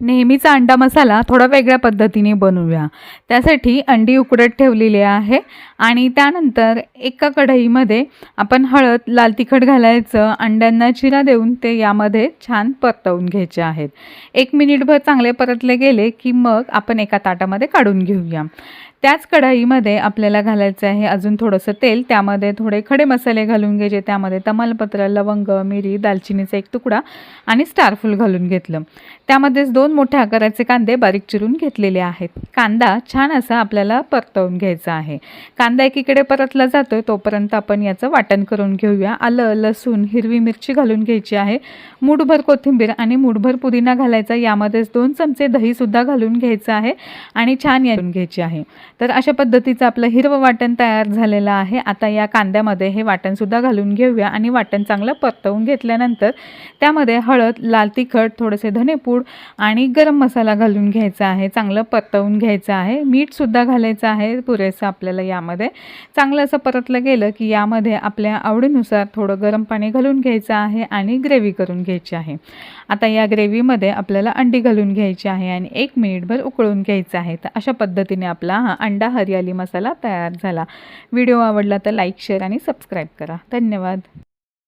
नेहमीचा अंडा मसाला थोडा वेगळ्या पद्धतीने बनवूया। त्यासाठी अंडी उकडत ठेवलेली आहे आणि त्यानंतर एका कढईमध्ये आपण हळद, लाल तिखट घालायचं, अंड्यांना चिरा देऊन ते यामध्ये छान परतवून घ्यायचे आहेत। 1 मिनिटभर चांगले परतले गेले की मग आपण एका ताटामध्ये काढून घेऊया। त्याच कढईमध्ये आपल्याला घालायचं आहे अजून थोडंसं तेल, त्यामध्ये थोडे खडे मसाले घालून घ्यायचे। त्यामध्ये तमालपत्र, लवंग, मिरी, दालचिनीचा 1 तुकडा आणि स्टारफूल घालून घेतलं। त्यामध्येच 2 मोठ्या आकाराचे कांदे बारीक चिरून घेतलेले आहेत। कांदा छान असा आपल्याला परतवून घ्यायचा आहे। कांदा एकीकडे परतला जातोय तोपर्यंत आपण याचं वाटण करून घेऊया। आलं, लसूण, हिरवी मिरची घालून घ्यायची आहे, मूठभर कोथिंबीर आणि मूठभर पुदिना घालायचा। यामध्येच 2 चमचे दही सुद्धा घालून घ्यायचं आहे आणि छान यातून घ्यायची आहे। तर अशा पद्धतीचं आपलं हिरवं वाटण तयार झालेलं आहे। आता या कांद्यामध्ये हे वाटण सुद्धा घालून घेऊया आणि वाटण चांगलं परतवून घेतल्यानंतर त्यामध्ये हळद, लाल तिखट, थोडेसे धनेपूड आणि गरम मसाला घालून घ्यायचा आहे। चांगलं परतवून घ्यायचं आहे। मीठ सुद्धा घालायचं आहे पुरेसं आपल्याला। यामध्ये चांगलं असं परतलं गेलं की यामध्ये आपल्या आवडीनुसार थोडं गरम पाणी घालून घ्यायचं आहे आणि ग्रेव्ही करून घ्यायची आहे। आता या ग्रेव्हीमध्ये आपल्याला अंडी घालून घ्यायची आहे आणि 1 मिनिटभर उकळून घ्यायचं आहे। तर अशा पद्धतीने आपला हा अंडा हरियाली मसाला तयार झाला। व्हिडिओ आवडला तर लाईक, शेअर आणि सबस्क्राईब करा। धन्यवाद।